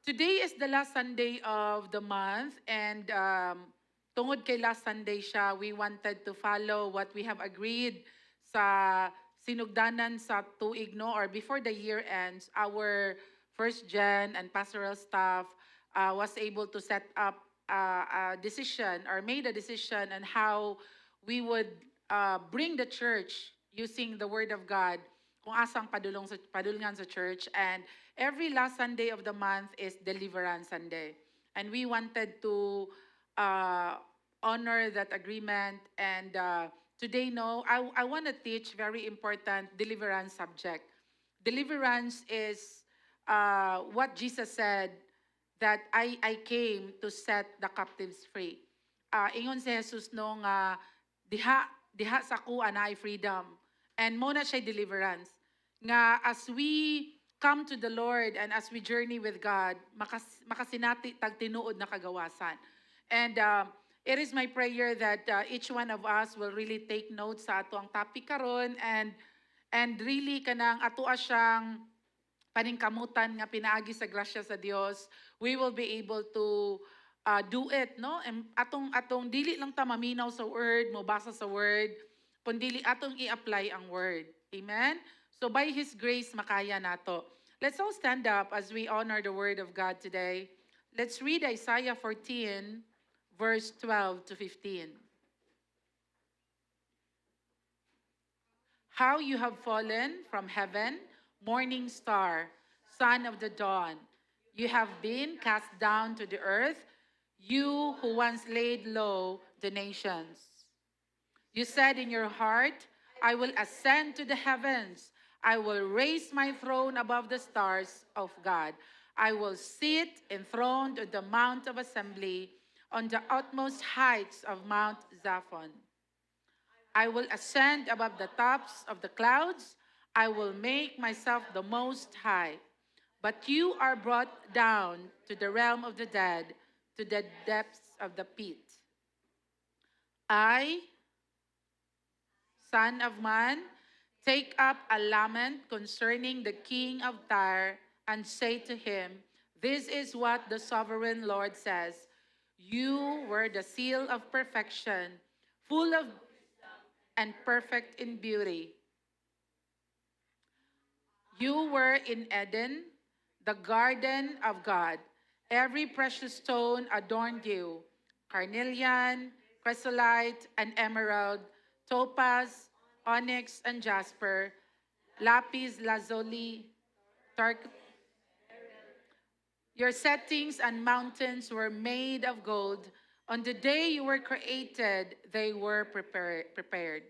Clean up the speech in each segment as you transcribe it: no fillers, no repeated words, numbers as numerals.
Today is the last Sunday of the month, and tungod kay last Sunday siya, we wanted to follow what we have agreed sa sinugdanan sa tuig, no, or before the year ends. Our first gen and pastoral staff was able to set up a decision or made a decision on how we would bring the church using the Word of God kung asang padulungan sa church. And every last Sunday of the month is Deliverance Sunday. And we wanted to uh, honor that agreement. And today, no, I want to teach very important deliverance subject. Deliverance is what Jesus said that I came to set the captives free. Ingon si Jesus nung diha sa kuha na ay freedom. And mo na siya deliverance. Nga as we come to the Lord and as we journey with God, makasinati tag tinuod na kagawasan. And it is my prayer that each one of us will really take notes sa ato ang topic karon, and really kanang ato siyang paningkamutan nga pinaagi sa grasya sa Dios, we will be able to do it, no? And atong dili lang ta maminaw sa word, mobasa sa word, kundi atong i-apply ang word. Amen? So by His grace, makaya nato. Let's all stand up as we honor the word of God today. Let's read Isaiah 14, verse 12 to 15. How you have fallen from heaven, morning star, son of the dawn. You have been cast down to the earth, you who once laid low the nations. You said in your heart, I will ascend to the heavens. I will raise my throne above the stars of God. I will sit enthroned on the mount of assembly on the utmost heights of Mount Zaphon. I will ascend above the tops of the clouds. I will make myself the most high. But you are brought down to the realm of the dead, to the depths of the pit. I, Son of man, take up a lament concerning the king of Tyre and say to him, this is what the sovereign Lord says. You were the seal of perfection, full of and perfect in beauty. You were in Eden, the garden of God. Every precious stone adorned you: carnelian, chrysolite, and emerald, topaz, onyx, and jasper, lapis lazuli, turquoise. Your settings and mountains were made of gold. On the day you were created, they were prepared.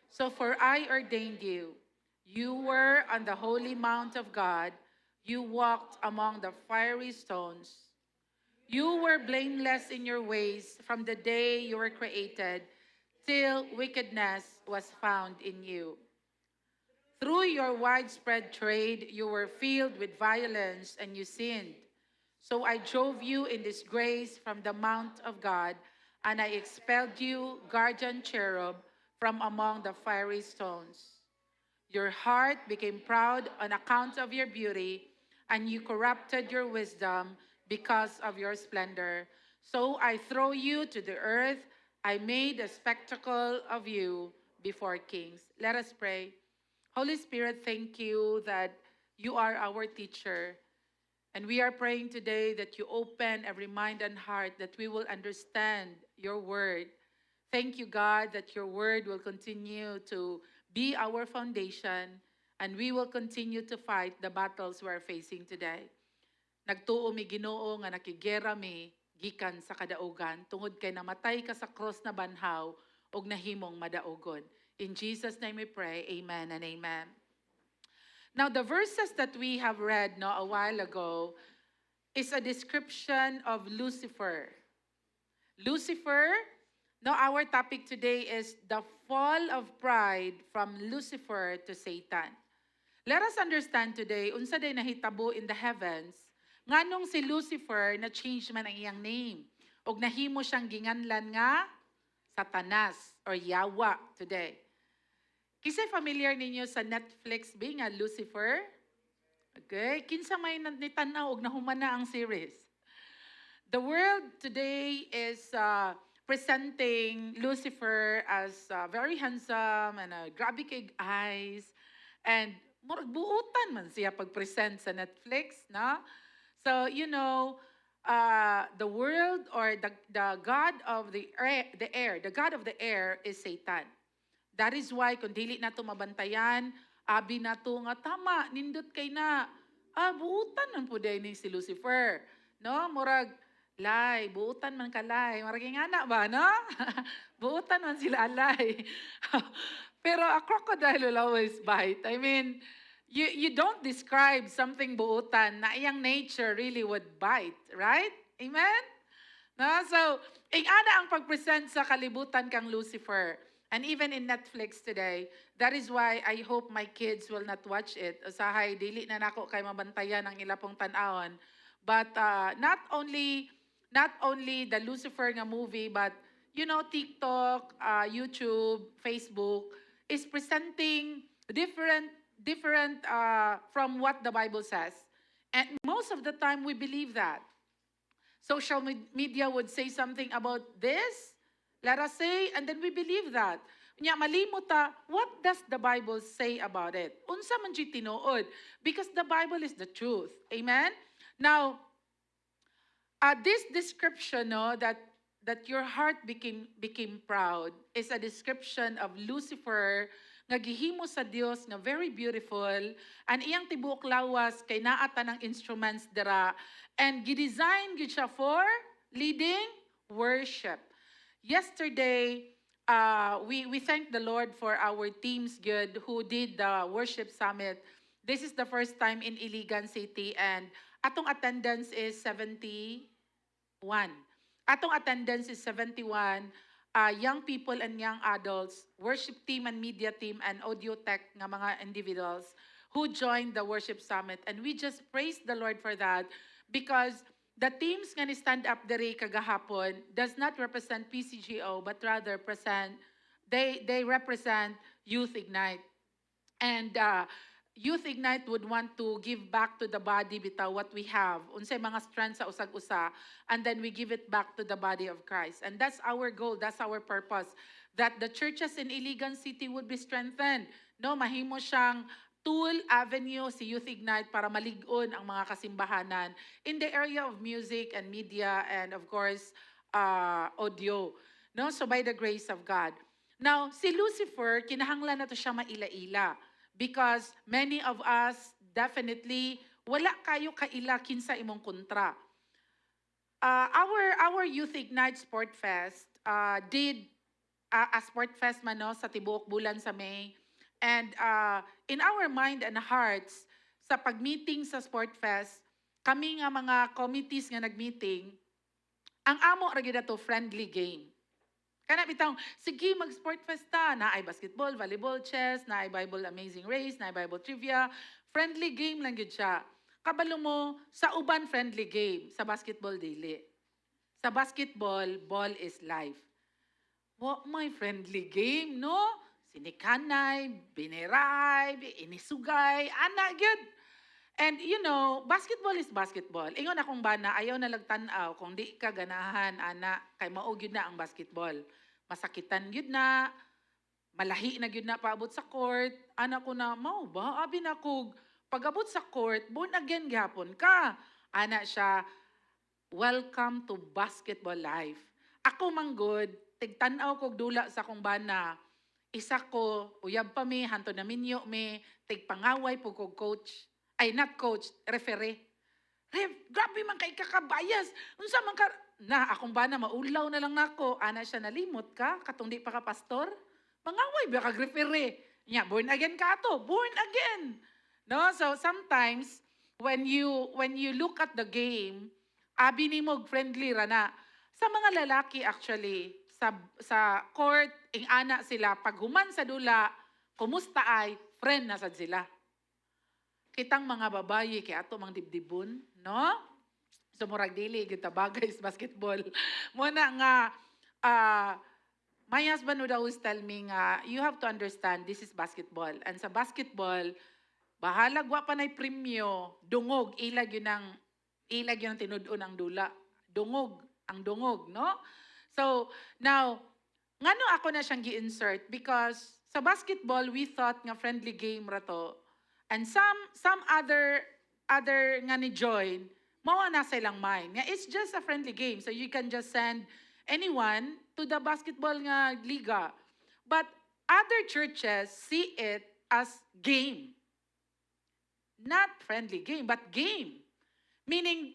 So for I ordained you. You were on the holy mount of God. You walked among the fiery stones. You were blameless in your ways from the day you were created till wickedness was found in you. Through your widespread trade, you were filled with violence and you sinned. So I drove you in disgrace from the mount of God, and I expelled you, guardian cherub, from among the fiery stones. Your heart became proud on account of your beauty, and you corrupted your wisdom because of your splendor. So I throw you to the earth. I made a spectacle of you before kings. Let us pray. Holy Spirit, thank you that you are our teacher. And we are praying today that you open every mind and heart, that we will understand your word. Thank you, God, that your word will continue to be our foundation, and we will continue to fight the battles we are facing today. Nagtuo mi Ginoo nga nakigera mi gikan sa kadaugan tungod kay namatay ka sa cross na banhaw ug nahimong madaogon. In Jesus' name we pray. Amen and amen. Now, the verses that we have read no, a while ago is a description of Lucifer. Lucifer, no, our topic today is the fall of pride from Lucifer to Satan. Let us understand today, unsa day nahitabo in the heavens, nganong si Lucifer na change man ang iyang name, ug nahimo siyang ginganlan nga Satanas or Yawa today. Kisay familiar ninyo sa Netflix being a Lucifer? Okay, kinsa may nitanaw og nahumana ang series. The world today is presenting Lucifer as very handsome and grabe kay eyes. And murag buutan man siya pag-present sa Netflix, no? So, the world or the God of the God of the air is Satan. That is why kung dili na to mabantayan, abi na to nga tama, nindot kay na. Buutan man po ni si Lucifer. No, murag lay, buutan man kalay. Murag nga na ba, no? Buutan man sila alay. Pero a crocodile will always bite. I mean, you don't describe something buutan na iyang nature really would bite, right? Amen? No? So, ana ang pag-present sa kalibutan kang Lucifer. And even in Netflix today, that is why I hope my kids will not watch it. Usahay, dili na nako kay mabantayan ang ilapong tanawon. But not only the Lucifer nga movie, but TikTok, YouTube, Facebook is presenting different from what the Bible says. And most of the time we believe that. Social media would say something about this, let us say, and then we believe that. Nya malimot ta, what does the Bible say about it? Unsa man jud tinuod? Because the Bible is the truth. Amen? Now, this description, that your heart became proud is a description of Lucifer nga gihimo sa Dios nga very beautiful, and iyang tibuok lawas kay naata ng instruments dira, and gidesign gid siya for leading worship. Yesterday, we thank the Lord for our teams good who did the worship summit. This is the first time in Iligan City, and atong attendance is 71. Atong attendance is 71. Young people and young adults, worship team and media team, and audio tech nga mga individuals who joined the worship summit. And we just praise the Lord for that, because the teams nga ni stand up diri kagahapon does not represent PCGO, but rather they represent Youth Ignite. And Youth Ignite would want to give back to the body bitaw what we have. Unsay mga strands sa usag-usa, and then we give it back to the body of Christ. And that's our goal, that's our purpose, that the churches in Iligan City would be strengthened. No, mahimo siyang tool, avenue si Youth Ignite para malig-on ang mga kasimbahanan in the area of music and media and of course audio. No, so by the grace of God. Now, si Lucifer, kinahanglan na to siya maila-ila. Because many of us, definitely, wala kayo kaila kinsa imong kontra. Our Youth Ignite Sport Fest did a Sport Fest man, no, sa tibuok bulan sa May. And in our mind and hearts, sa pag-meeting sa Sport Fest, kami nga mga committees nga nag-meeting, ang amo ra gyud to friendly game. Kana bitaw, sige mag-sport festa, na ay basketball, volleyball, chess, na ay Bible Amazing Race, na ay Bible Trivia. Friendly game lang yun siya. Kabalo mo, sa uban friendly game, sa basketball dili. Sa basketball, ball is life. What my friendly game, no? Sinikanay, biniray, inisugay, ana gyud. And basketball is basketball. Ingon akong bana, ayaw na lagtanaw kung di ka ganahan, ana, kay maog yun na ang basketball. Masakitan yun na, malahi na yun na paabot sa court. Ana ko na, mau ba? Abi na kog, pag-abot sa court, born again gihapon ka. Ana siya, welcome to basketball life. Ako manggod, tigtanaw kog dula sa akong bana. Isa ko, uyab pa mi, hanto na minyo mi, tigpangaway po kog coach. Ay, not coach, referee. Grabe man kay kakabayas. Unsa man ka, na akong bana maulaw na lang nako. Ana siya, nalimot ka, katong di pa ka pastor. Mangaway ba kag referee? Nya, born again ka to, born again. No, so sometimes when you look at the game, abi nimo friendly ra na. Sa mga lalaki actually, sa court, ing ana sila pag human sa dula, kumusta ay friend na sad sila. Kitang mga babayi kay ato mang dibdibon, no? So murag dili gyud ta bagay sa basketball. Mo na nga My husband would always tell me nga, you have to understand, this is basketball. And sa basketball, bahalag wa pa nay premyo, dungog, ilag yun ang tinud-on ang dula. Dungog, ang dungog, no? So, now, ngano ako na siyang gi-insert? Because sa basketball, we thought nga friendly game ra to. And some other nga ni join, mao na sa ilang mind. Nga it's just a friendly game. So you can just send anyone to the basketball nga liga. But other churches see it as game. Not friendly game, but game. Meaning,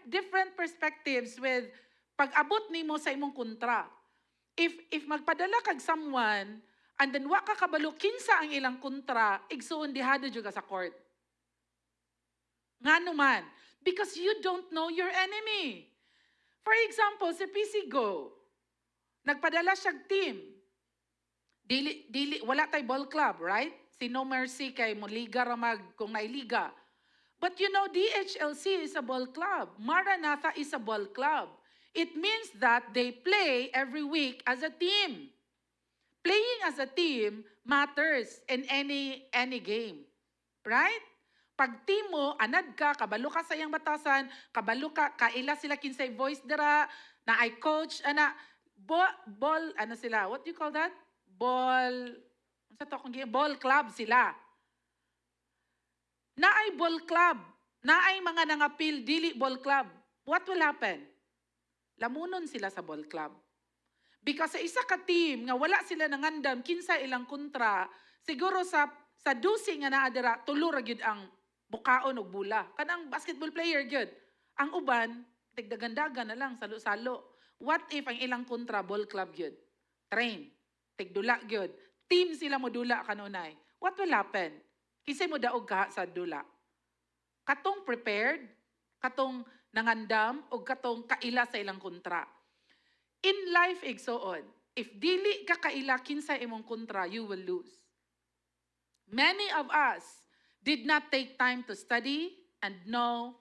different perspectives with pag-abot nimo sa imong kontra. If magpadala kag someone, and then wa ka kabalo kinsa ang ilang kontra, igsuon dihado jud ka sa court. Ngano man? Because you don't know your enemy. For example, si PC Go, nagpadala siyag team. Wala tay ball club, right? Si No Mercy kay mo liga ra kung nailiga. But you know, DHLC is a ball club. Maranatha is a ball club. It means that they play every week as a team. Playing as a team matters in any game. Right? Pag team mo, anad ka, kabalo ka sa iyang batasan, kabalo ka, kaila sila kinsay voice dira, na I coach, ball, ano sila, what do you call that? Ball club sila. Na ay ball club, na ay mga nangapil, dili ball club. What will happen? Lamunon sila sa ball club. Because sa isa ka team, nga wala sila nangandam, kinsa ilang kontra, siguro sa dusi nga naadira, tulo ra gyud ang bukaon og bula. Kanang basketball player gyud. Ang uban, tigdagandagan na lang, salo-salo. What if ang ilang kontra, ball club gyud? Train. Tigdula gyud. Team sila mo dula kanunay. What will happen? Kisay mo daog ka sa dula. Katong prepared, katong nangandam, o katong kaila sa ilang kontra. In life, igsoon, if dili ka kaila kinsa imong kontra, you will lose. Many of us did not take time to study and know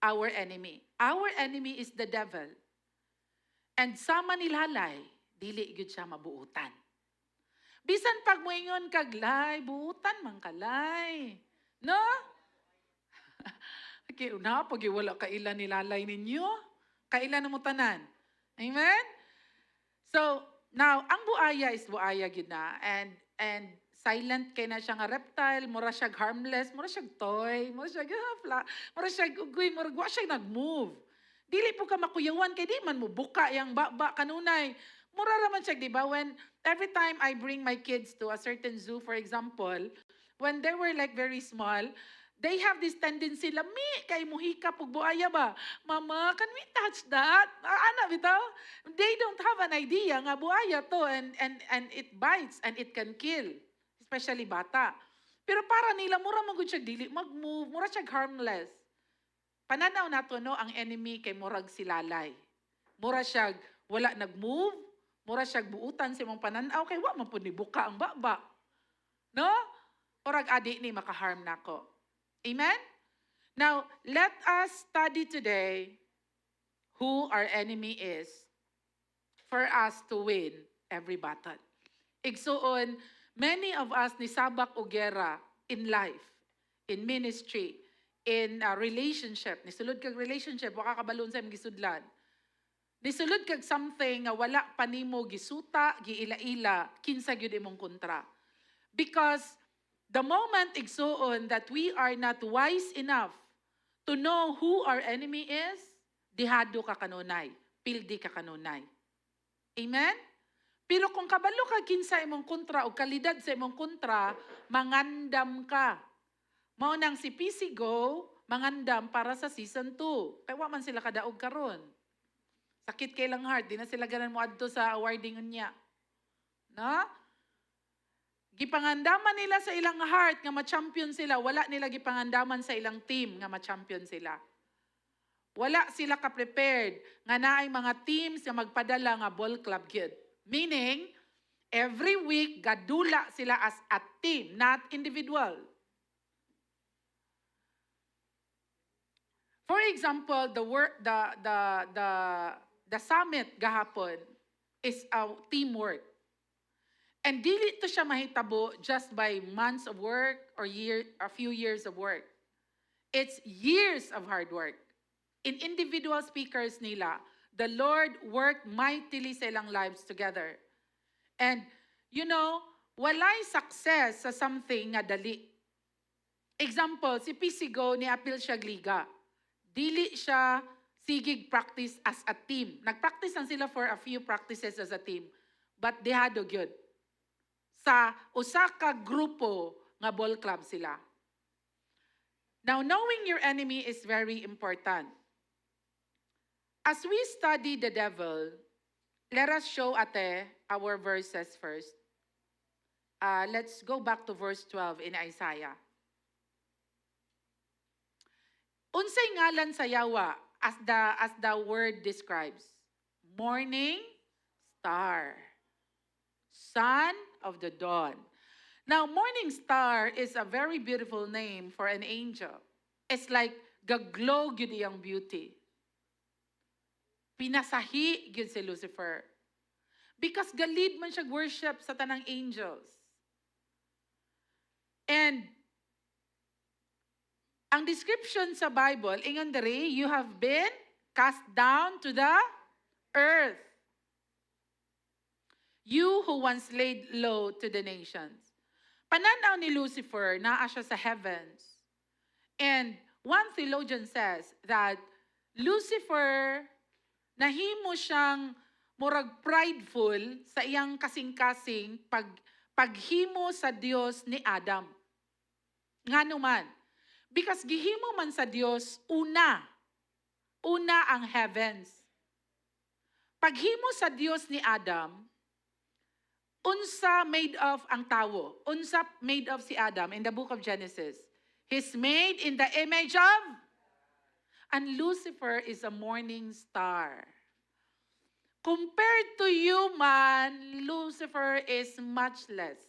our enemy. Our enemy is the devil. And sa manilalay, dili gyud siya mabuutan. Bisan pag moingon kag lay, buutan man kalay. No? Okay, una pag wala kaila nilalay ninyo, kaila na mo tanan. Amen? So, now, ang buaya is buaya gyud na, and silent kay na siya nga reptile, mura siya harmless, mura siya toy, mura siya hafla, mura siya ugoy, mura wa siya nag-move. Dili po ka makuyawan kay di man mo buka yang baba kanunay. Mura raman siya, di ba? When every time I bring my kids to a certain zoo, for example, when they were like very small, they have this tendency, lami, kay muhika pug buaya ba? Mama, can we touch that? Ana bitaw? They don't have an idea nga buaya to, and it bites and it can kill, especially bata. Pero para nila, mura magud siya dili mag-move, mura siya harmless. Pananaw nato no, ang enemy kay murag silalay. Mura siya wala nag-move, mura siya buutan sa imong pananaw kay wa man pud ni buka ang baba. No? Murag adi ni makaharm nako. Amen? Now, let us study today who our enemy is for us to win every battle. Igsuon, many of us nisabak og gera in life, in ministry, in a relationship. Nisulod kag relationship, waka kabalon sa imong gisudlan. Nisulod kag something nga wala pa nimo gisuta, giila-ila, kinsa gyud imong kontra. Because the moment igsuon that we are not wise enough to know who our enemy is, dihado ka kanunay, pildi ka kanunay. Amen? Pero kung kabalo ka kinsa imong kontra o kalidad sa imong kontra, mangandam ka. Mao nang si PC Go, mangandam para sa season 2. Kaya wa man sila kadaog karon. Sakit kay lang heart, di na sila ganan mo adto sa awarding niya. No? Gipangandaman nila sa ilang heart nga ma-champion sila, wala nila gipangandaman sa ilang team nga ma-champion sila. Wala sila ka-prepared nga naay mga teams nga magpadala nga ball club gyud. Meaning, every week gadula sila as a team, not individual. For example, the summit gahapon, is a teamwork. And dili to siya mahitabo just by months of work or a few years of work. It's years of hard work. In individual speakers nila, the Lord worked mightily sa ilang lives together. And, walay success sa something nga dali. Example, si Pisigo ni Apil siya gliga. Dili siya sigig practice as a team. Nag-practice lang sila for a few practices as a team. But they had good. Sa usa ka grupo nga ball club sila. Now, knowing your enemy is very important. As we study the devil, let us show our verses first. Let's go back to verse 12 in Isaiah. Unsay ngalan sa Yawa as the word describes? Morning star. Son of the dawn. Now, morning star is a very beautiful name for an angel. It's like gaglow gyud iyang beauty. Pinasahi gyud si Lucifer. Because galid man siya worship sa tanang angels. And ang description sa Bible, ingon diri, you have been cast down to the earth. You who once laid low to the nations. Pananaw ni Lucifer, naa siya sa heavens. And one theologian says that Lucifer, nahimo siyang murag prideful sa iyang kasing-kasing paghimo sa Dios ni Adam. Nganuman, because gihimo man sa Dios, una ang heavens. Paghimo sa Dios ni Adam, unsa made of ang tawo? Unsa made of si Adam in the book of Genesis? He's made in the image of, and Lucifer is a morning star. Compared to human, Lucifer is much less.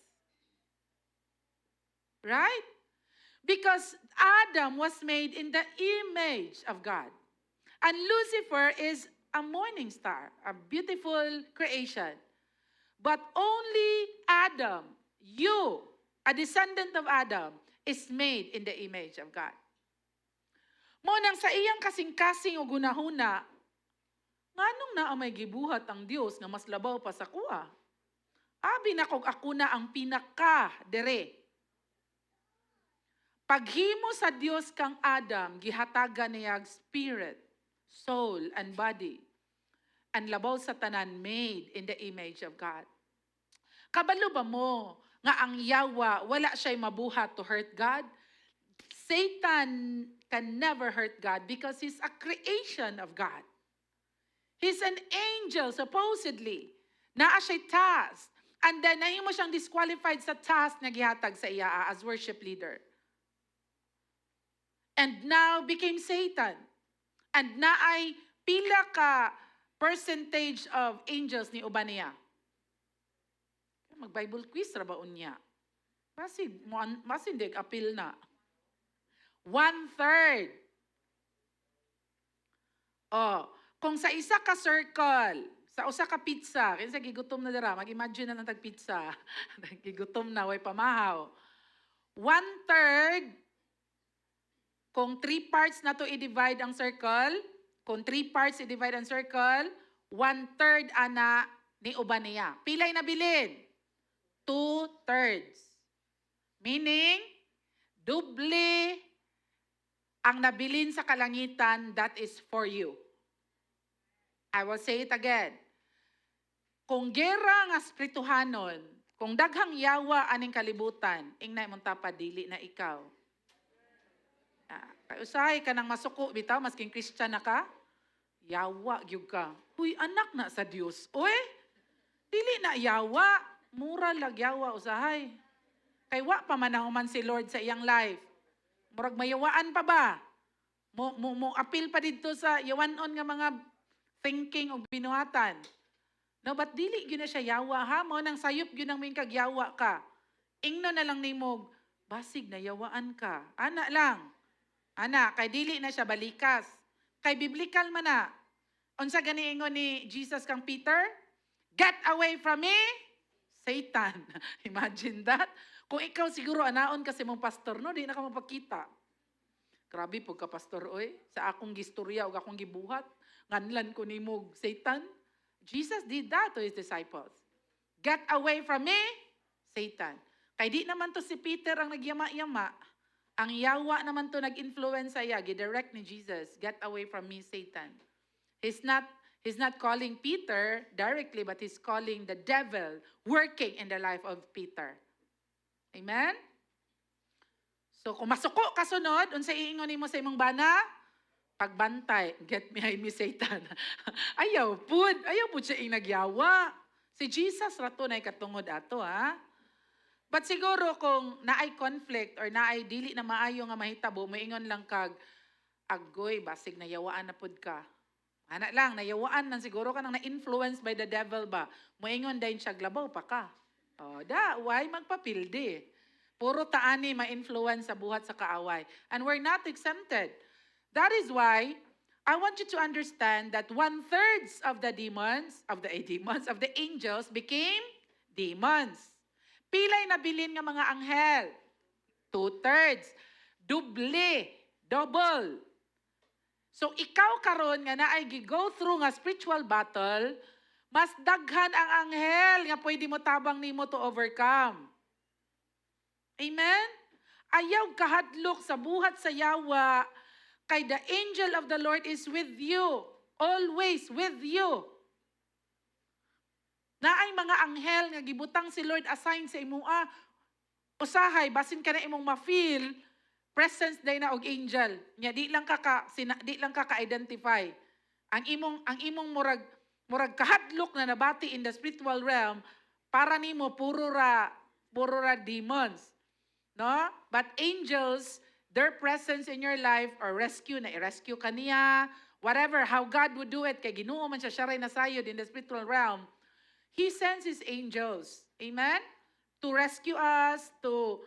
Right? Because Adam was made in the image of God. And Lucifer is a morning star, a beautiful creation. But only Adam, you, a descendant of Adam, is made in the image of God. Mo nang sa iyang kasing-kasing o gunahuna, nganong naa may gibuhat ang Dios nga mas labaw pa sa kuha? Abi na kog ako na ang pinaka dere. Paghimo sa Dios kang Adam, gihatagan niya spirit, soul, and body. And labaw sa tanan made in the image of God. Kabalo ba mo nga ang Yawa wala siya'y mabuhat to hurt God? Satan can never hurt God because he's a creation of God. He's an angel, supposedly. Naa siya'y task. And then, nahimo siyang disqualified sa task na gihatag sa iya as worship leader. And now became Satan. And naay pila ka percentage of angels ni uban niya. Mag-Bible quiz ra ba unya? Masindig apil na. 1/3. Kung sa isa ka circle, sa usa ka pizza, kaya sa gigutom na dira, mag-imagine na lang tag-pizza. Gigutom na, way pamahaw. 1/3, kung 3 parts na to i-divide ang circle, kung 3 parts i-divide ang circle, 1/3 ana ni uban niya. Pilay na bilin? 2/3. Meaning, doble ang nabilin sa kalangitan, that is for you. I will say it again. Kung gera nga sprituhanon, kung daghang Yawa aning kalibutan, ingnay mong tapadili na ikaw. Usahay ka nang masuko, bitaw, masking Christian na ka, Yawa, gyud ka. Uy, anak na sa Dios. Uy, dili na Yawa, mura lag Yawa, usahay. Kay wa pa manahuman si Lord sa iyang life. Murag mayawaan pa ba? Mo appeal pa dito sa yawanon nga mga thinking o binuhatan. No, but dili gyud na siya Yawa, ha? Mo nang sayop gyud nang may kagyawa ka. Ingno na lang nimog, basig na yawaan ka. Ana lang. Ana, kay dili na siya balikas. Kay biblical man na. Unsa gani ingon ni Jesus kang Peter? Get away from me, Satan. Imagine that. Kung ikaw siguro anaon kasi mong pastor, no, di na ka mapakita. Grabe pagka pastor, oy. Sa akong gistorya o akong gibuhat, nganlan ko ni mo, Satan. Jesus did that to his disciples. Get away from me, Satan. Kay di naman to si Peter ang nagyama-yama. Ang yawa naman to nag-influence saya, gidirect ni Jesus. Get away from me, Satan. He's not calling Peter directly, but he's calling the devil working in the life of Peter. Amen? So kung masuko kasunod, unsa iingon nimo sa imong bana? Pagbantay, get behind me, Satan. Ayaw pud siya nagyawa. Si Jesus rato na katungod ato, ha? But siguro kung naay conflict or naay dili na maayo nga mahitabo, moingon lang kag, agoy, basig nayawaan na pud ka. Anak lang, nayawaan nang siguro ka nang na-influence by the devil ba? Moingon dahin siya, glabaw pa ka. O, why magpapildi? Puro taani ma-influence sa buhat sa kaaway. And we're not exempted. That is why I want you to understand that 1/3 of the angels became demons. Pilay na bilin nga mga anghel? 2/3. Double. So ikaw karon nga naay gi-go through nga spiritual battle, mas daghan ang anghel nga pwede mo tabang nimo to overcome. Amen? Ayaw kahadlok sa buhat sa yawa, kay the angel of the Lord is with you. Always with you. Naay mga anghel nga gibutang si Lord assign sa imong usahay, basin ka na imong ma-feel, presence day na og angel. Nya di lang ka ka-identify. Ang imong murag kahadlok na nabati in the spiritual realm, para nimo puro ra demons. No? But angels, their presence in your life or i-rescue kaniya, whatever, how God would do it, kay Ginoo man siya ray nasayod in the spiritual realm, He sends His angels, amen, to rescue us, to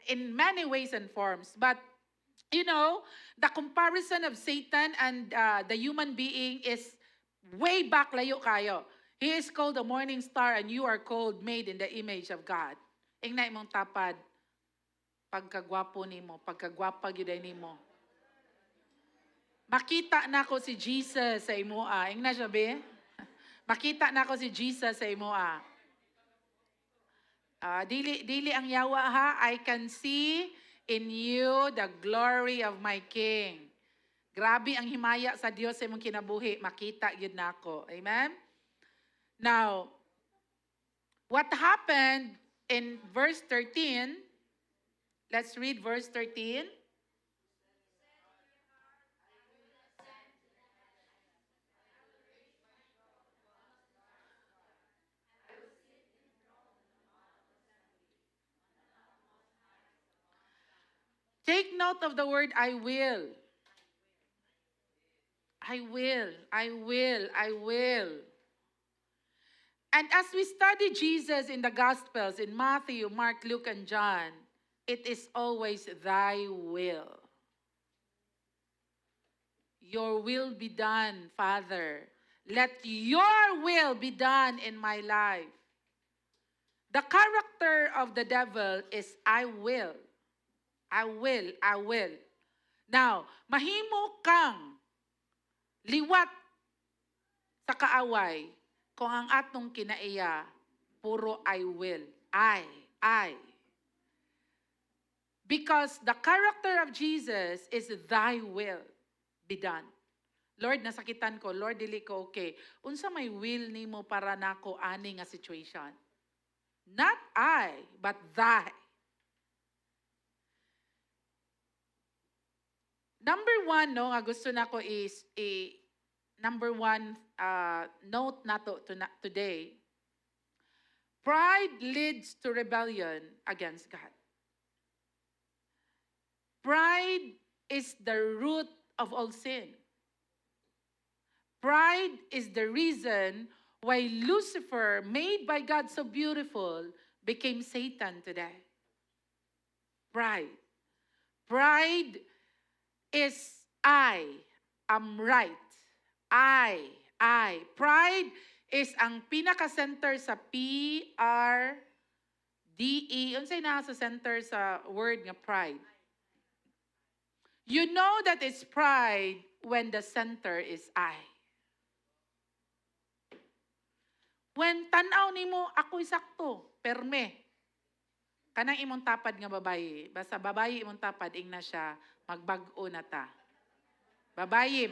in many ways and forms. But, the comparison of Satan and the human being is way back layo kayo. He is called the morning star and you are called made in the image of God. Ingna imong tapad, pagkagwapo nimo, pagkagwapa gyuday nimo. Makita nako si Jesus sa imoa. Ingna siya be? Makita nako si Jesus sa imoa. Dili ang yawa ha. I can see in you the glory of my King. Grabe ang himaya sa Dios sa imong kinabuhi. Makita gyud nako. Amen? Now, what happened in verse 13? Let's read verse 13. Take note of the word I will. I will. And as we study Jesus in the Gospels, in Matthew, Mark, Luke, and John, it is always thy will. Your will be done, Father. Let your will be done in my life. The character of the devil is I will. Now, mahimo kang liwat sa kaaway kung ang atong kinaiya puro I will. I. Because the character of Jesus is thy will be done. Lord, nasakitan ko. Lord, dili ko okay. Unsa may will nimo para nako ani nga situation? Not I, but thy. Number one, nga gusto nako is number one note nato today. Pride leads to rebellion against God. Pride is the root of all sin. Pride is the reason why Lucifer, made by God so beautiful, became Satan today. Pride. Pride is I am right. I. Pride is ang pinaka-center sa P-R-D-E. Unsay na sa center sa word nga pride? You know that it's pride when the center is I. When tanaw nimo ako'y sakto, perme. Kanang imong tapad nga babayi, basta babayi imong tapad, ing na siya, magbag-o na ta. Babayi.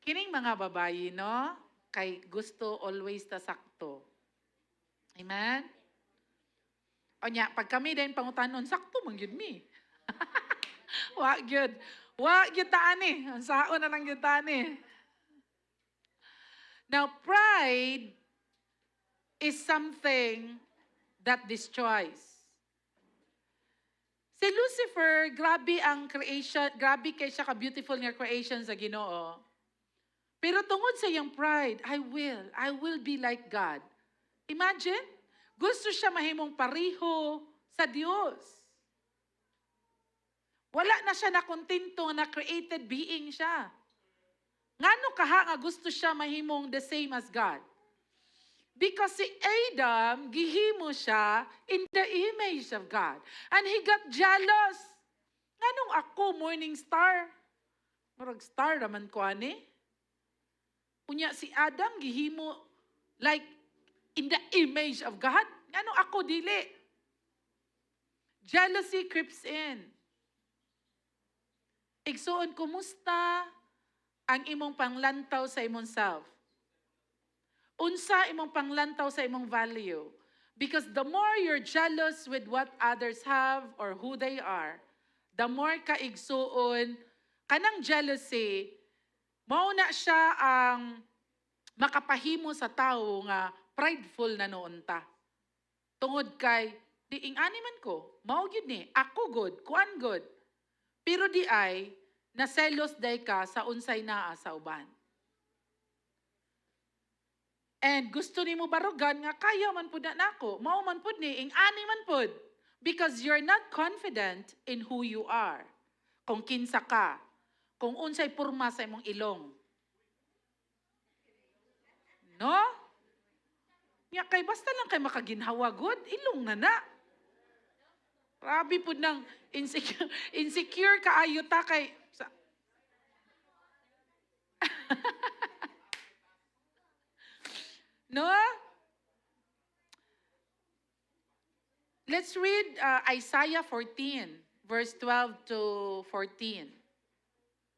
Kining mga babayi, no? Kay gusto always ta sakto. Amen? O nya, pag kami din pangutanon, sakto man yun mi. Wa gyud. Wa gyud ta ani. Ang saon na lang gyud ta ani. Now, pride is something that destroys. Si Lucifer, grabe ang creation, grabe kay siya ka-beautiful nga creation sa Ginoo. Pero tungod sa iyang pride, I will be like God. Imagine, gusto siya mahimong pariho sa Diyos. Wala na siya nakontento na created being siya. Ngano kaha nga gusto siya mahimong the same as God? Because si Adam, gihimo siya in the image of God. And he got jealous. Nganong ako, morning star? Marag star naman ko ani. Unya si Adam, gihimo like in the image of God. Nganong ako dili? Jealousy creeps in. Igsuon, kumusta ang imong panglantaw sa imong self? Unsa imong panglantaw sa imong value? Because the more you're jealous with what others have or who they are, the more ka igsuon, kanang jealousy, mao na siya ang makapahimo sa tao nga prideful na noon ta. Tungod kay, diing animan ko, mao gyud ni, ako good, kuan good. Pero di ay, naselos day ka sa unsay naa sa uban. And gusto ni mo barugan nga kaya man pud na nako, mao man pud ni ing ani man pud, because you're not confident in who you are. Kung kinsa ka, kung unsay porma sa imong ilong. No? Nya kay basta lang kay makaginhawa good, ilong na na. Grabe pud nang insecure kaayo ta kay no? Let's read Isaiah 14, verse 12 to 14.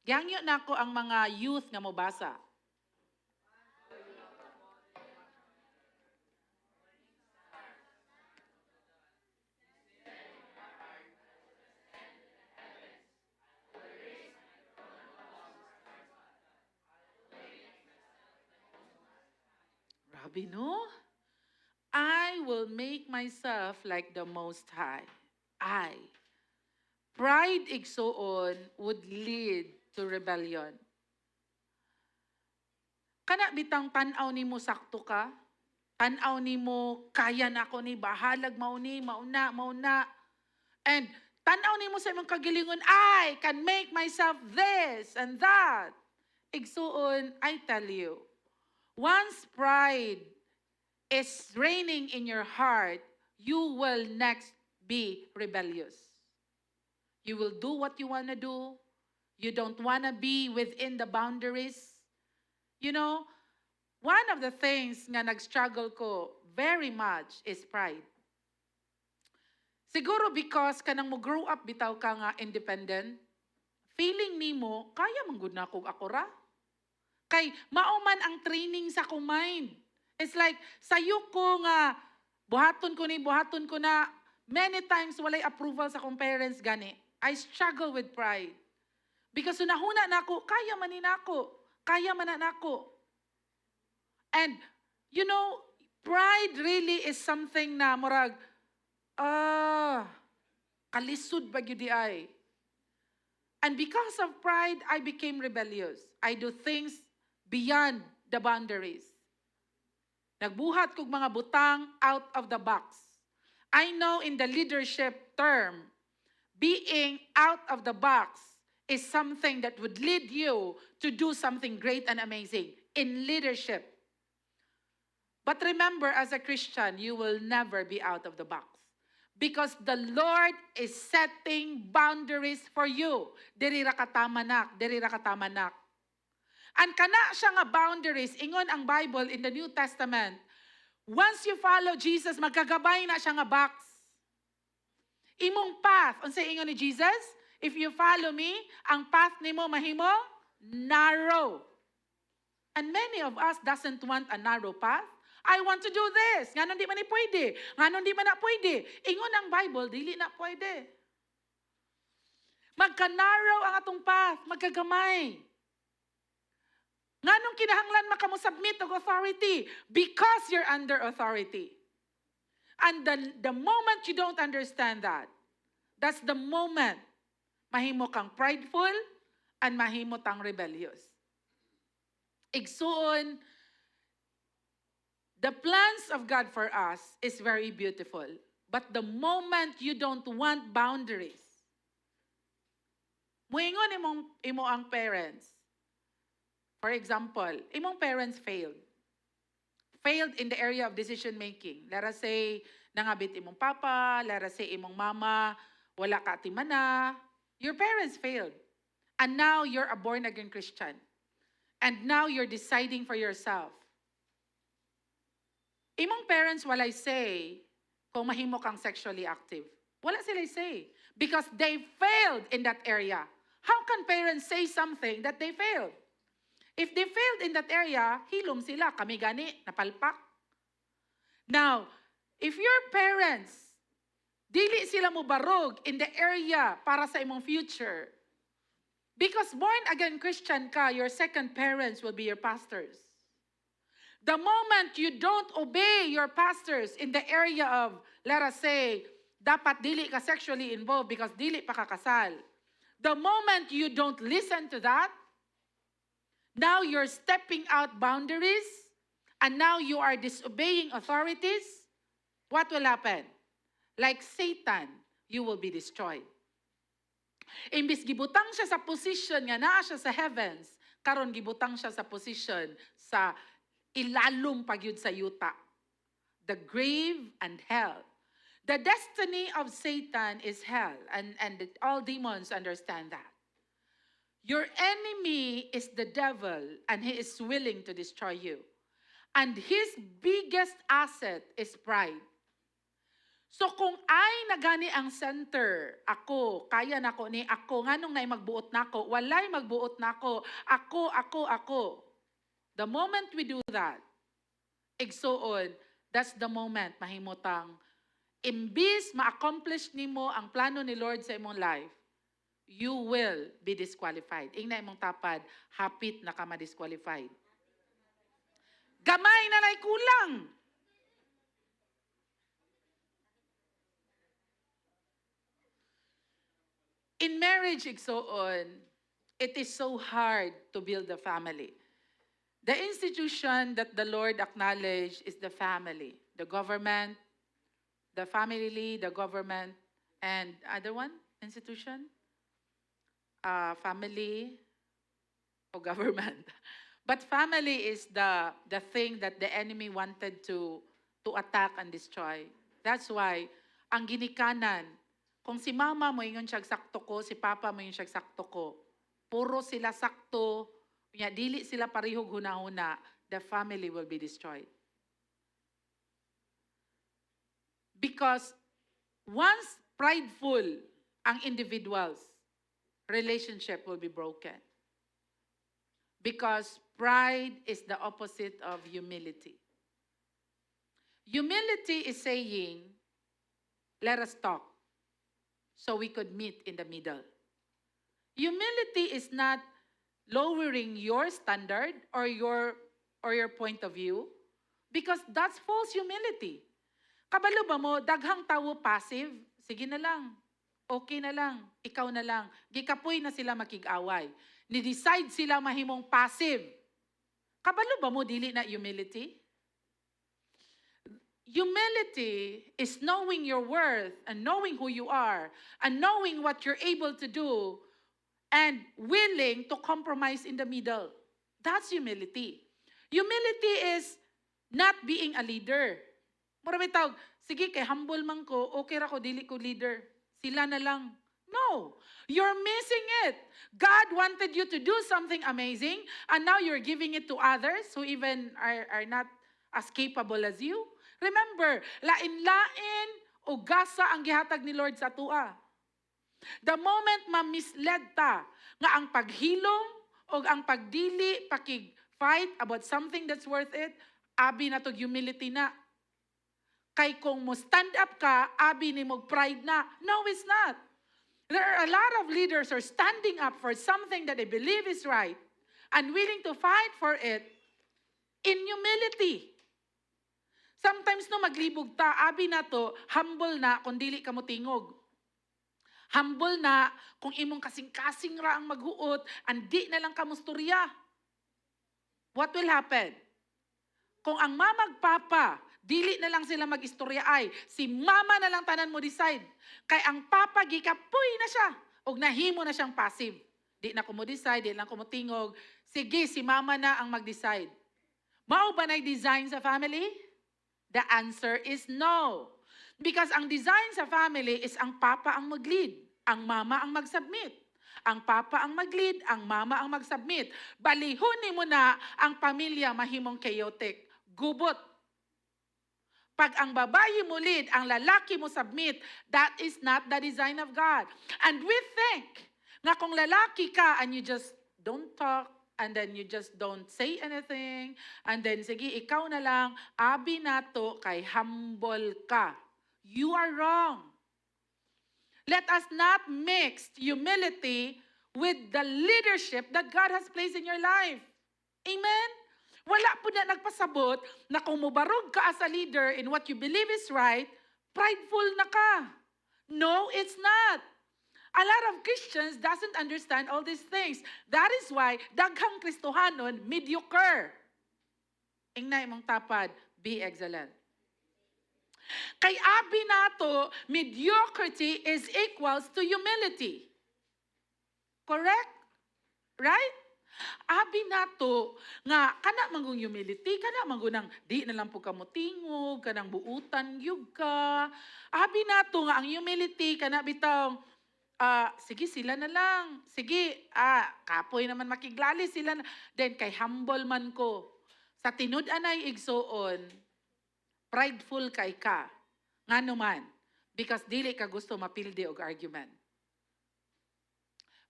Gangyo na ko ang mga youth nga mobasa. Grabe, no? I will make myself like the Most High. Pride igsuon would lead to rebellion. Kana bitang tanaw nimo sakto ka? Tanaw nimo kaya na ako ni bahalag mauna. And tanaw nimo sa imong kagilingon, I can make myself this and that. Igsuon, I tell you, once pride is reigning in your heart, you will next be rebellious. You will do what you want to do. You don't want to be within the boundaries. You know, one of the things nga nag-struggle ko very much is pride. Siguro because kanang mo grow up bitaw ka nga independent, feeling nimo, kaya manggod na ako ra. Kay mauman ang training sa akong mind. It's like, sayo ko nga, buhaton ko na, many times walay approval sa akong parents gani. I struggle with pride. Because unahuna na ako, kaya man na ako. And, you know, pride really is something na murag, kalisod ba gyud di ay. And because of pride, I became rebellious. I do things beyond the boundaries. Nagbuhat kog mga butang out of the box. I know in the leadership term, being out of the box is something that would lead you to do something great and amazing in leadership. But remember, as a Christian, you will never be out of the box. Because the Lord is setting boundaries for you. Diri ra katamanak, diri ra katamanak. And kana siya nga boundaries, ingon ang Bible in the New Testament, once you follow Jesus, magkagabay na siya nga box. Imong path, unsay ingon ni Jesus? If you follow me, ang path nimo mahimo narrow. And many of us doesn't want a narrow path. I want to do this. Nganon di man ni pwede. Nganon di man na pwede. Ingon ang Bible, dili na pwede. Magka-narrow ang atong path, magkagamay. Nganong kinahanglan maka mo submit to authority? Because you're under authority. And the moment you don't understand that, that's the moment mahimo kang prideful and mahimo tang rebellious. Igsuon, the plans of God for us is very beautiful. But the moment you don't want boundaries, muingon imo ang parents. For example, imong parents failed. Failed in the area of decision making. Let us say, nangabit imong papa, let us say imong mama, wala ka timana. Your parents failed. And now you're a born-again Christian. And now you're deciding for yourself. Imong parents walay say kung mahimo kang sexually active. Wala sila say. Because they failed in that area. How can parents say something that they failed? If they failed in that area, hilom sila, kami gani, napalpak. Now, if your parents, dili sila mo barog in the area para sa imong future, because born-again Christian ka, your second parents will be your pastors. The moment you don't obey your pastors in the area of, let us say, dapat dili ka sexually involved because dili pa kakasal. The moment you don't listen to that, now you're stepping out boundaries, and now you are disobeying authorities. What will happen? Like Satan, you will be destroyed. Imbis gibutang siya sa position nga naa siya sa heavens, karon gibutang siya sa position sa ilalom pagyud sa yuta. The grave and hell. The destiny of Satan is hell, and all demons understand that. Your enemy is the devil, and he is willing to destroy you. And his biggest asset is pride. So kung ay nagani ang center, ako, kaya nako ni ako, nganong nay magbuot nako, walay magbuot nako, ako. The moment we do that, igsuon, that's the moment mahimutang imbis ma-accomplish nimo ang plano ni Lord sa imong life, you will be disqualified. Ingna imong tapad, hapit na ka ma-disqualified. Gamay na nay kulang. In marriage, igsuon, it is so hard to build a family. The institution that the Lord acknowledged is the family, the government, the family, the government, and other one, institution? Family or government. But family is the thing that the enemy wanted to attack and destroy. That's why, ang ginikanan, kung si mama mo yung siyag sakto ko, si papa mo yung siyag sakto ko, puro sila sakto, dili sila parihog huna-huna, the family will be destroyed. Because once prideful ang individuals, relationship will be broken. Because pride is the opposite of humility. Humility is saying, let us talk so we could meet in the middle. Humility is not lowering your standard or your point of view, because that's false humility. Kabalo ba mo, daghang tawo passive, sige na lang, okay na lang, ikaw na lang. Gikapoy na sila makig-away. Ni-decide sila mahimong passive. Kabalo ba mo, dili na humility? Humility is knowing your worth and knowing who you are and knowing what you're able to do and willing to compromise in the middle. That's humility. Humility is not being a leader. Marami tawag, sige, kay humble man ko, okay ra ko, dili ko leader. Sila na lang. No, you're missing it. God wanted you to do something amazing, and now you're giving it to others who even are not as capable as you. Remember, lain-lain o gasa ang gihatag ni Lord sa tua. The moment ma-misled ta nga ang paghilom o ang pagdili, pakig-fight about something that's worth it, abi na to humility na. Kay kung mo stand up ka, abi ni mo pride na. No, it's not. There are a lot of leaders who are standing up for something that they believe is right and willing to fight for it in humility. Sometimes no maglibog ta, abi na to, humble na kung dili ka mo tingog. Humble na kung imong kasing-kasing ra ang maghuot, andi na lang ka musturya. What will happen? Kung ang mamagpapa, dili na lang sila mag-istorya ay, si mama na lang tanan mo decide. Kay ang papa, gikapoy na siya. O nahimo na siyang passive. Di na ko mo decide, di lang ko mo tingog. Sige, si mama na ang mag-decide. Mao ba na'y design sa family? The answer is no. Because ang design sa family is ang papa ang mag-lead, ang mama ang mag-submit. Ang papa ang mag-lead, ang mama ang mag-submit. Balihunin mo na ang pamilya mahimong chaotic. Gubot. Pag ang babae mo lead, ang lalaki mo submit, that is not the design of God. And we think nga kung lalaki ka and you just don't talk, and then you just don't say anything, and then sige, ikaw na lang, abi nato kay humble ka. You are wrong. Let us not mix humility with the leadership that God has placed in your life. Amen? Wala po na nagpasabot na kung mubarog ka as a leader in what you believe is right, prideful na ka. No, it's not. A lot of Christians doesn't understand all these things. That is why daghang Kristohanon mediocre. Ingnay mong tapad, be excellent. Kay abi nato, mediocrity is equals to humility. Correct? Right? Abi nato nga kana manggung humility, kana manggunang di na lang po ka motingog, kanang buutan gyud ka. Abi nato nga ang humility kana bitaw sige sila na lang. Sige, kapoy naman makiglali sila na. Then kay humble man ko. Sa tinud-an ay igsuon, prideful kay ka. Ngano man, because dili ka gusto mapildi og argument.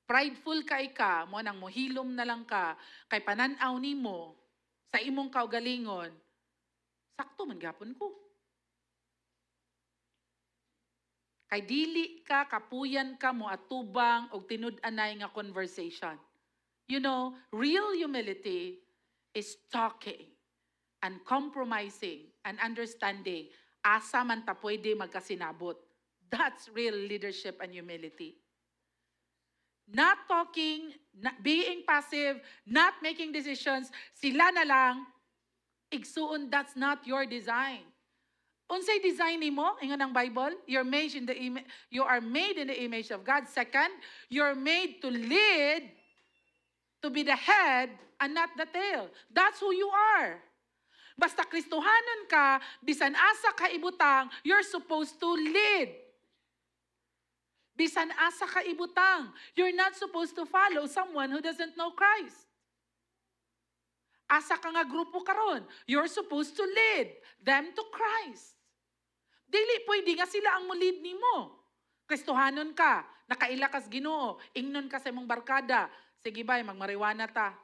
Prideful kay ka, mo nang mohilom na lang ka, kay pananaw nimo sa imong kaugalingon, sakto man gapon ko. Kay dili ka, kapuyan ka mo atubang og tinud-anay nga conversation. You know, real humility is talking and compromising and understanding asa man ta pwede magkasinabot. That's real leadership and humility. Not talking, not being passive, not making decisions, sila na lang, igsuon, that's not your design. Unsay design nimo ingon ang Bible? You are made in the image of God. Second, you're made to lead, to be the head and not the tail. That's who you are. Basta Kristohanon ka, bisan asa ka ibutang, you're supposed to lead. Bisan asa ka ibutang, you're not supposed to follow someone who doesn't know Christ. Asa ka nga grupo karon, you're supposed to lead them to Christ. Dili pwede nga sila ang mo-lead nimo. Kristohanon ka, nakaila kas Ginoo, ingnon ka sa imong barkada, sige bay, magmariwana ta.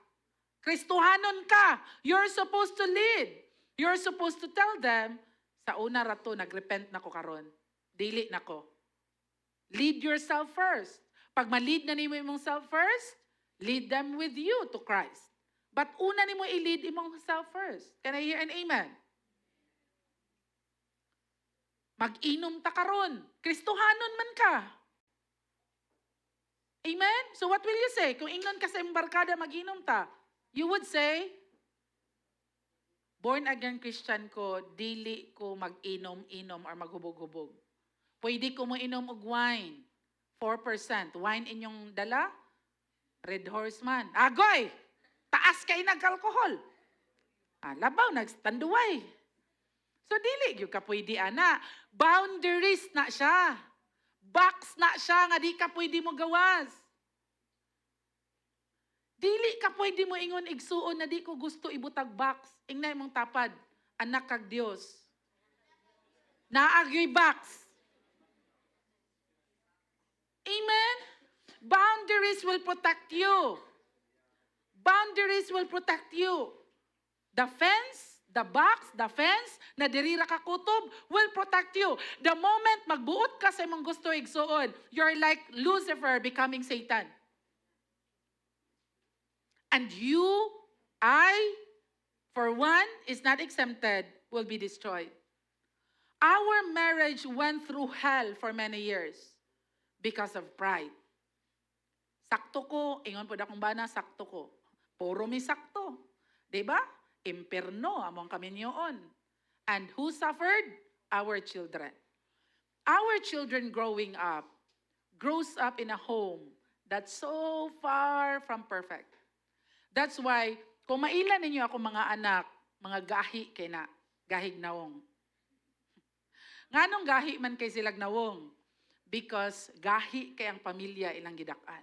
Kristohanon ka, you're supposed to lead. You're supposed to tell them, sa una rato, nagrepent na ko karon. Dili na ko. Lead yourself first. Pag ma-lead na nimo imong self first, lead them with you to Christ. But una nimo i-lead imong self first. Can I hear an amen? Mag-inom ta karon. Kristohanon man ka. Amen? So what will you say? Kung ingnon ka sa embarkada, mag-inom ta. You would say, born again Christian ko, dili ko mag-inom-inom or maghubog-hubog. Pwede ko mo inom og wine. 4%. Wine inyong dala? Red horse man. Agoy! Taas kay nag-alkohol. Labaw, nagstanduway. So, dili, yung ka pwede, ana. Boundaries na siya. Box na siya, nga di ka pwede mo gawas. Dili ka pwede mo ingon igsuon na di ko gusto ibutag box. Ingnay mong tapad, anak kag Dios. Naagyoy box. Amen? Boundaries will protect you. Boundaries will protect you. The fence, the box, the fence, na dirira ka kutob, will protect you. The moment magbuot ka sa imong gusto igsuon, you're like Lucifer becoming Satan. And you, I, for one, is not exempted, will be destroyed. Our marriage went through hell for many years because of pride. Sakto ko, ingon po na kung bana, sakto ko. Puro mi sakto. Diba? Imperno, among kami niyoon. And who suffered? Our children. Our children growing up, grows up in a home that's so far from perfect. That's why, kung mailan ninyo ako mga anak, mga gahi kay na, gahig nawong. Nganong gahi man kay silag nawong? Because gahi kay ang pamilya ilang gidak-an.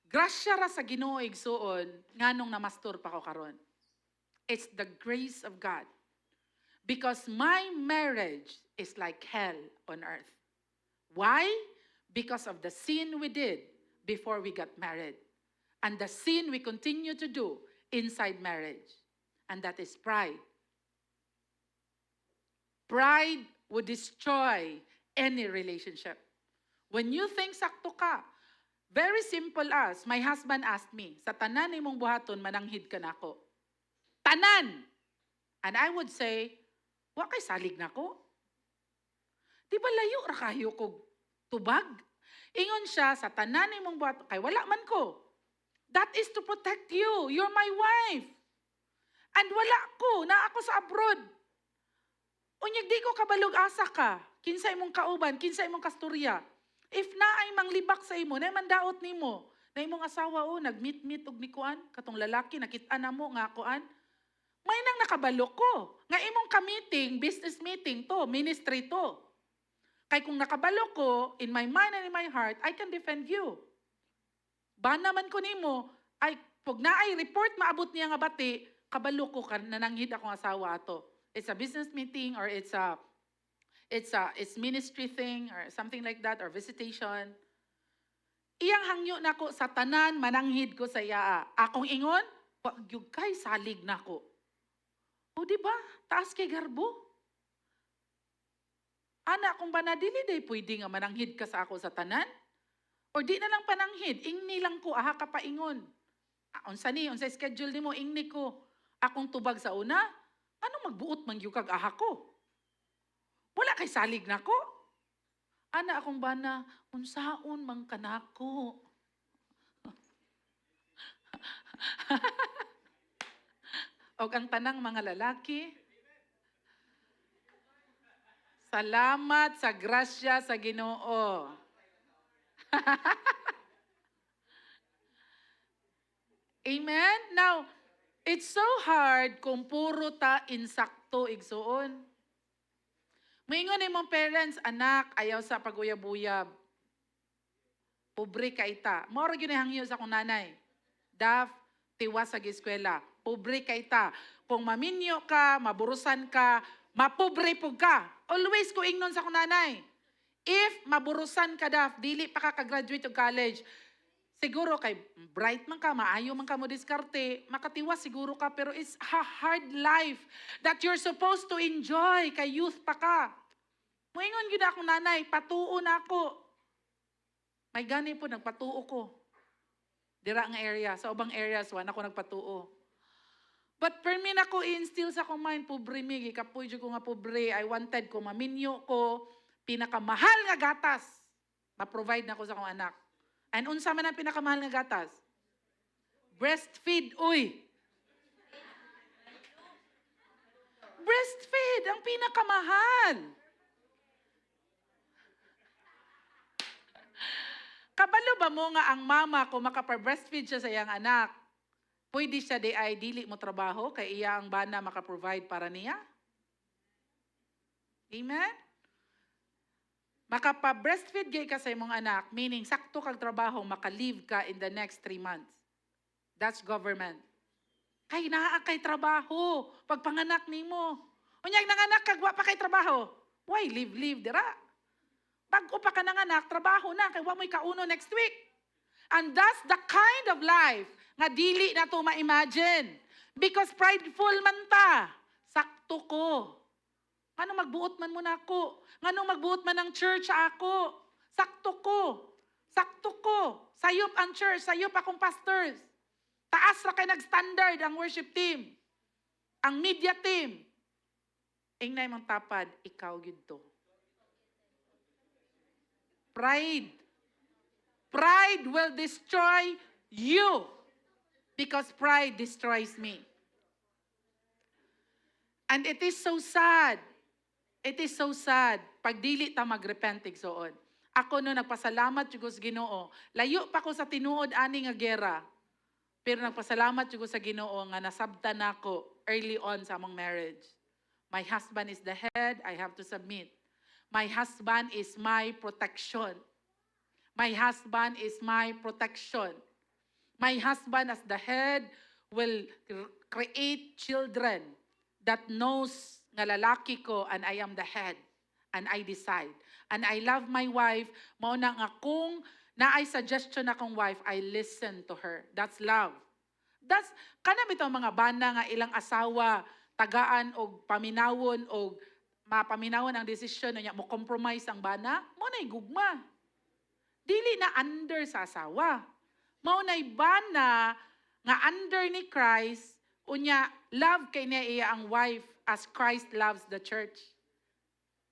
Grasya ra sa Ginoo igsuon, nganong namastur pa ko karon. It's the grace of God. Because my marriage is like hell on earth. Why? Because of the sin we did before we got married. And the sin we continue to do inside marriage. And that is pride. Pride would destroy any relationship. When you think sakto ka, very simple as, my husband asked me, sa tanan imong buhaton, mananghid ka nako. Tanan! And I would say, wa kay salig nako. Di ba layo ra kayo kog tubag? Ingon siya, sa tanan imong buhaton, kay wala man ko. That is to protect you. You're my wife. And wala ko, na ako sa abroad. Unyag di ko kabalog asa ka. Kinsa imong kauban, kinsa imong kasturya. If na ay manglibak sa imo, na mandaot nimo, na imong asawa nagmeet-meet og nikuan, katong lalaki nakit-an na mo nga kuan. May nang nakabalo ko. Nga imong ka-meeting, business meeting to, ministry to. Kay kung nakabalo ko, in my mind and in my heart, I can defend you. Ba naman ko nimo, ay pag naay report maabot niya nga bati, kabalo ko kan nananghid akong asawa ato. It's a business meeting or it's ministry thing or something like that or visitation. Iyang hangyo nako sa tanan mananghid ko sa iya. Akong ingon, wag gyud kay salig nako. O di ba? Taas kay garbo. Ana kung ba na dili day pwede nga mananghid ka sa ako sa tanan? O di na lang pananghid, ingni lang ko, aha ka pa ingon. Unsa schedule nimo, ingni ko. Akong tubag sa una, ano magbuot man gyud kag aha ko? Wala kay salig nako. Ana akong bana, unsaon man kanako. Og ang tanang mga lalaki, salamat sa grasya sa Ginoo. Amen? Now, it's so hard kung puro ta insakto igsuon. Moingon ni mong parents, anak, ayaw sa paguyab-uyab. Pobre ka ita. Moro yun hangyo sa kong nanay. Daf, tiwas sa eskwela. Pobre ka ita. Kung maminyo ka, maburusan ka, mapobre po ka. Always ko ingnon sa kong nanay. If maburusan ka daf, dili pa ka graduate of college, siguro kay bright man ka, maayo man ka mo diskarte, makatiwas siguro ka, pero it's a hard life that you're supposed to enjoy, kay youth pa ka. Muingon yun akong nanay, patuo na ako. May gani po, nagpatuo ko. Dira nga area, sa ubang areas, wala ako nagpatuo. But per min ako i-instill sa akong mind, pobre mi, kapoy ko nga pobre, I wanted ko, maminyo ko, pinakamahal nga gatas, ma-provide na ko sa akong anak. And unsa man ang pinakamahal nga gatas? Breastfeed, uy. Breastfeed, ang pinakamahal. Kabalo ba mo nga ang mama kung makapa-breastfeed siya sa iyang anak, pwede siya di ay dili mo trabaho kay iya ang bana makaprovide para niya? Amen? Makapa-breastfeed gay ka sa imong anak, meaning sakto kag trabaho, maka-leave ka in the next 3 months. That's government. Kay naa kay trabaho, pagpanganak nimo. Unyag nanganak kag wa pa kay trabaho. Why leave dira? Bago pa ka nanganak, trabaho na kay wa mo'y kauno next week. And that's the kind of life nga dili na to ma-imagine. Because prideful man ta. Sakto ko. Ngano magbuot man mo na ako? Ngano magbuot man ang church sa ako? Sakto ko. Sakto ko. Sayop ang church, sayop akong pastors. Taas ra kay nag-standard ang worship team. Ang media team. Ingnay mong tapad, ikaw gyud to. Pride. Pride will destroy you. Because pride destroys me. And it is so sad. It is so sad. Pag dili ta magrepent igsoon. Ako no nagpasalamat jud sa Ginoo. Layo pa ko sa tinuod ani nga gera. Pero nagpasalamat jud sa Ginoo nga nasabtan nako early on sa among marriage. My husband is the head, I have to submit. My husband is my protection. My husband is my protection. My husband as the head will create children that knows nga lalaki ko and I am the head and I decide. And I love my wife. Mao nang akong naay suggestion akong wife, I listen to her. That's love. That's kana bitaw mga bana nga ilang asawa tagaan og paminawon og mapaminawon ang desisyon niya mo compromise ang bana, mo nay gugma. Dili na under sa asawa. Mao nay bana nga under ni Christ, unya love kay niya iya ang wife as Christ loves the church.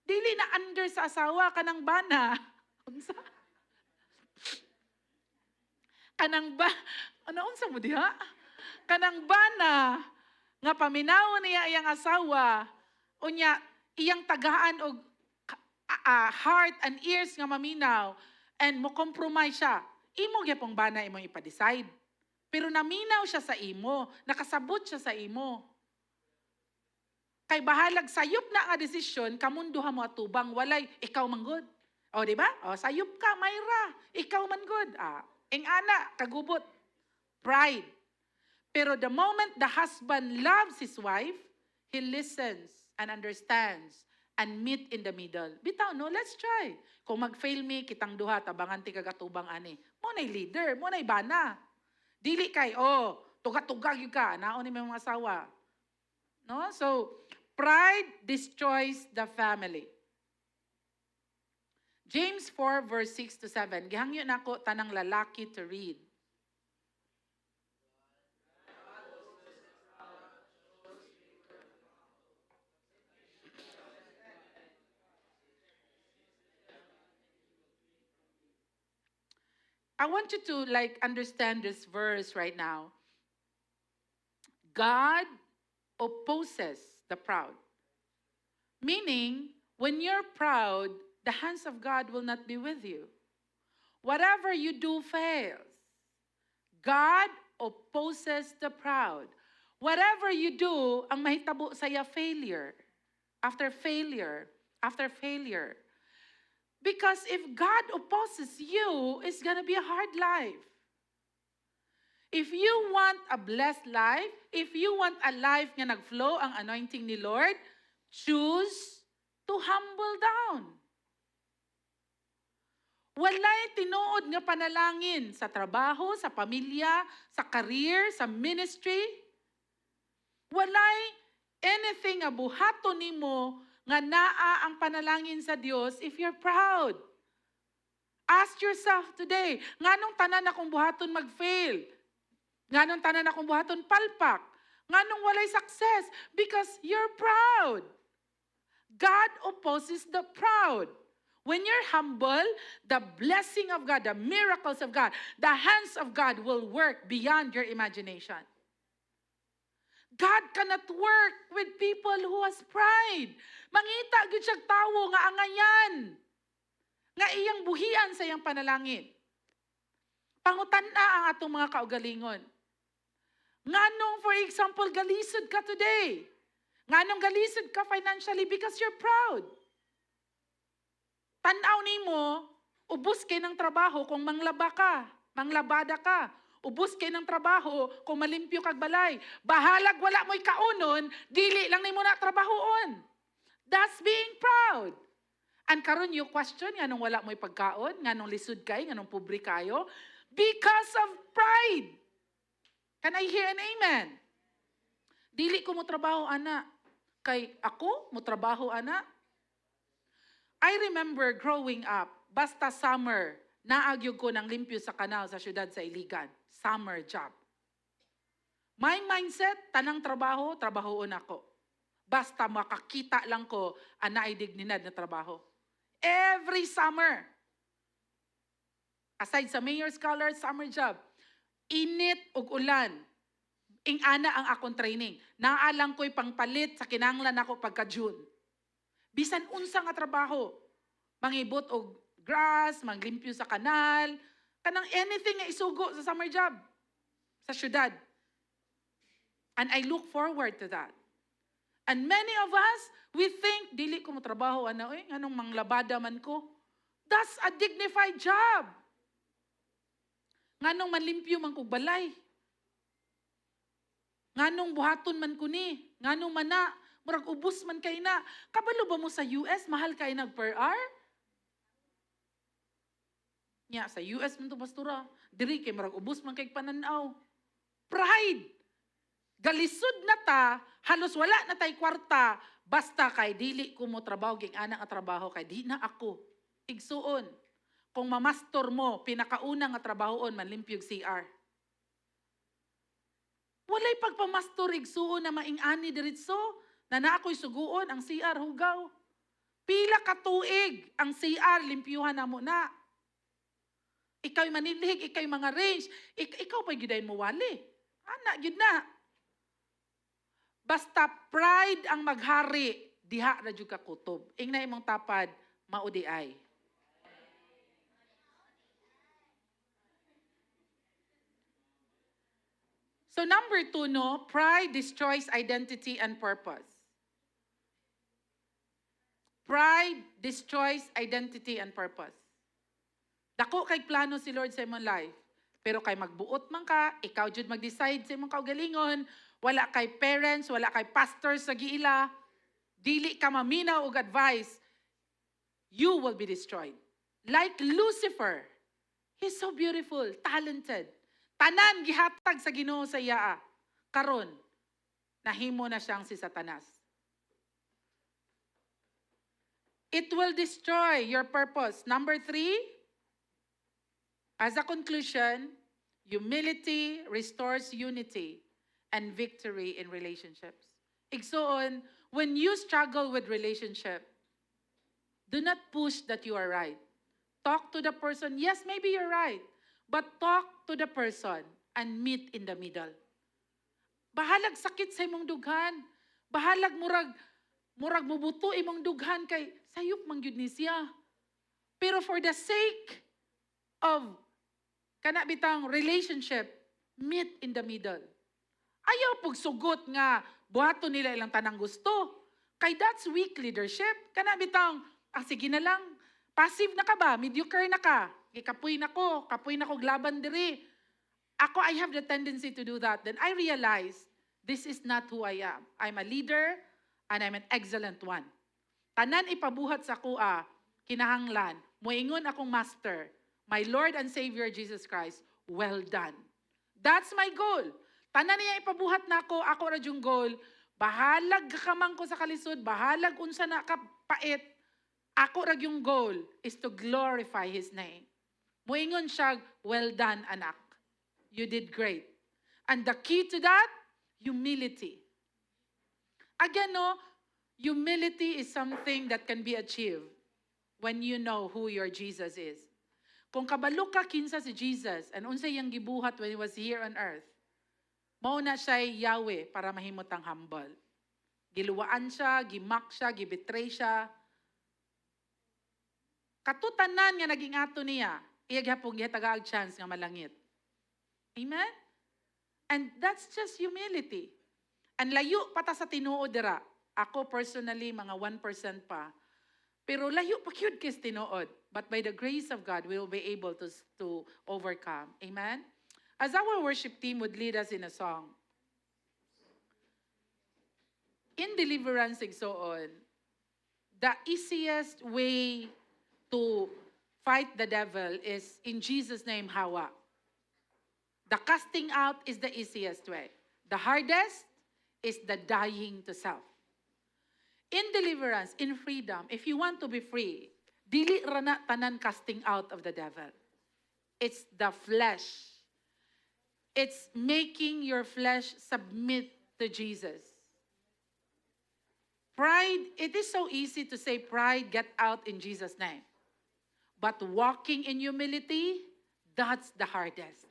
Dili na under sa asawa kanang bana. Unsa? Kanang ba ano unsa mo diha? Kanang bana nga paminawon niya iyang asawa, unya iyang tagaan og heart and ears nga maminaw and mo compromise siya. Imo gyapong bana imong ipa-decide. Pero naminaw siya sa imo, nakasabot siya sa imo. Kay bahalag sayop na nga desisyon, kamunduha mo atubang walay ikaw manggod. O di ba? O sayop ka, Myra, ikaw manggod. Ing ana kagubot. Pride. Pero the moment the husband loves his wife, he listens and understands and meet in the middle. Bitaw, no? Let's try. Kung mag-fail me, kitang duha, tabangan ti kagatubang ani. Mo na'y leader, mo na'y bana. Dili kay, tuga-tugag yung ka, naon ni mga asawa. No? So, pride destroys the family. James 4 verse 6 to 7. Gihangyo nako tanang lalaki to read. I want you to understand this verse right now. God opposes the proud. Meaning, when you're proud, the hands of God will not be with you. Whatever you do fails. God opposes the proud. Whatever you do, ang mahitabo saya failure. After failure. After failure. Because if God opposes you, it's going to be a hard life. If you want a blessed life, if you want a life nga nagflow ang anointing ni Lord, choose to humble down. Walay tinuod nga panalangin sa trabaho, sa pamilya, sa career, sa ministry. Walay anything nga buhaton nimo nga naa ang panalangin sa Dios if you're proud. Ask yourself today, nganong tanan akong buhaton mag-fail? Nganong tanan akong buhaton palpak? Nganong walay success? Because you're proud. God opposes the proud. When you're humble, the blessing of God, the miracles of God, the hands of God will work beyond your imagination. God cannot work with people who has pride. Mangita gyud siya tawo nga angayan. Nga iyang buhian sa iyang panalangin. Pangutan-na ang atong mga kaugalingon. Nganong, for example, galisod ka today? Nganong galisod ka financially because you're proud? Tanaw nimo, ubos kay ng trabaho kung manglabada ka. Ubos kay ng trabaho kung malimpyo kag balay. Bahalag wala mo'y kaunon, dili lang nimo na trabahoon. That's being proud. And karon you question, nganong wala mo'y pagkaon, nganong lisod kay, nganong pobre kayo? Because of pride. Can I hear an amen? Dili ko mo trabaho, ana. Kay ako, mo trabaho, ana. I remember growing up, basta summer, naagyog ko ng limpyo sa kanal sa syudad sa Iligan. Summer job. My mindset, tanang trabaho, trabahoon ako. Basta makakita lang ko, ana ay dignidad na trabaho. Every summer. Aside sa mayor scholar, summer job. Init ug ulan. Ing-ana ang akong training. Naalang ko'y pangpalit sa kinanglan ako pagka-June. Bisan unsa nga trabaho. Mangibot og grass, manglimpyo sa kanal, kanang anything nga isugo sa summer job sa syudad. And I look forward to that. And many of us, we think, dili ko mo trabaho, anong manglabada man ko. That's a dignified job. Nganong manlimpyo man kog balay. Nganong buhaton man ko ni. Nganong mana, murag ubos man kay na. Kabalo ba mo sa US, mahal kay nag per hour? Nya, sa US man to pastora. Diri kay murag ubos man kay pananaw. Pride. Galisod na ta, halos wala na tay kwarta, basta kay dili ko mo trabaho, ging anak nga trabaho, kay di na ako. Igsuon. Kung mamastor mo, pinakauna nga trabahoon, manlimpyog CR. Walay pagpamastor, igsuon na maing-ani diritso, na naako'y suguon, ang CR hugaw. Pila ka tuig ang CR, limpyuhan na mo na. Ikaw'y manilhig, ikaw'y mga range, ikaw pa gidayin mo wali. Anak, yun na. Basta pride ang maghari, diha na jud ka kutob. Ingna imong tapad, maudi ay. So number 2, no, pride destroys identity and purpose. Pride destroys identity and purpose. Dako kay plano si Lord sa imong life, pero kay magbuot man ka, ikaw jud mag-decide sa imong kaugalingon, wala kay parents, wala kay pastors sa giila, dili ka maminaw og advice, you will be destroyed. Like Lucifer, he's so beautiful, talented. Tanan gihatag sa Ginoo sa iya. Karon nahimo na siyang si Satanas. It will destroy your purpose. Number 3, as a conclusion, humility restores unity and victory in relationships. Igsoon, when you struggle with relationship, do not push that you are right. Talk to the person. Yes, maybe you're right. But talk to the person and meet in the middle. Bahalag sakit sa imong dughan. Bahalag murag mubuto imong dughan kay sayop man gyud ni siya. Pero for the sake of kana bitang relationship, meet in the middle. Ayaw pug sugot nga buhaton nila ilang tanang gusto. Kay that's weak leadership. Kana bitang sige na lang. Passive na ka ba? Mediocre na ka? Kapoy na ko glaban diri. Ako, I have the tendency to do that. Then I realized, this is not who I am. I'm a leader, and I'm an excellent one. Tanan ipabuhat sa kuha, kinahanglan, muingon akong master, my Lord and Savior Jesus Christ, well done. That's my goal. Tanan niya ipabuhat na ako ra yung goal, bahalag kamang ko sa kalisod, bahalag unsa na kapait, ako ra yung goal is to glorify His name. Muingon siya, well done anak. You did great. And the key to that, humility. Again, no, humility is something that can be achieved when you know who your Jesus is. Kung kabalo ka kinsa si Jesus, and unsay iyang gibuhat when He was here on earth, mao na siya Yahweh para mahimot ang humble. Giluwaan siya, gimak siya, gibetray siya. Katutanan nga naging ato niya, iya gyapon gihataga og chance nga malangit. Amen? And that's just humility. And layo pata sa tinuod dira. Ako personally, mga 1% pa. Pero layo pa kyud kis tinuod. But by the grace of God, we will be able to overcome. Amen? As our worship team would lead us in a song, in deliverance and so on, the easiest way to fight the devil is in Jesus' name, hawa. The casting out is the easiest way. The hardest is the dying to self. In deliverance, in freedom, if you want to be free, dili rana tanan casting out of the devil. It's the flesh. It's making your flesh submit to Jesus. Pride, it is so easy to say pride, get out in Jesus' name. But walking in humility, that's the hardest.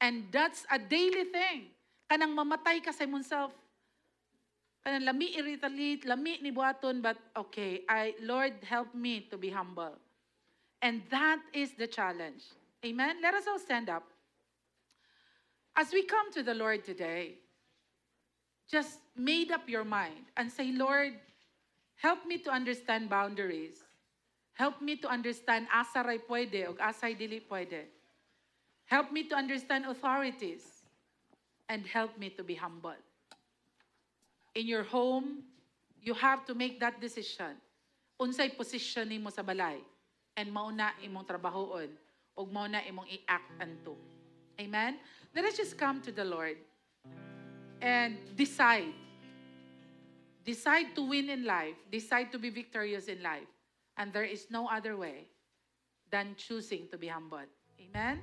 And that's a daily thing. Kanang mamatay ka sa imong self. Kanang lami irritally, lami ni buhaton, but okay, Lord, help me to be humble. And that is the challenge. Amen? Let us all stand up. As we come to the Lord today, just made up your mind and say, Lord, help me to understand boundaries. Help me to understand asaray pwede o asay dili pwede. Help me to understand authorities. And help me to be humble. In your home, you have to make that decision. Unsay position nimo sa balay. And mauna imong trabahoon. O mauna imong i-act anto. Amen? Let us just come to the Lord. And decide. Decide to win in life. Decide to be victorious in life. And there is no other way than choosing to be humble. Amen?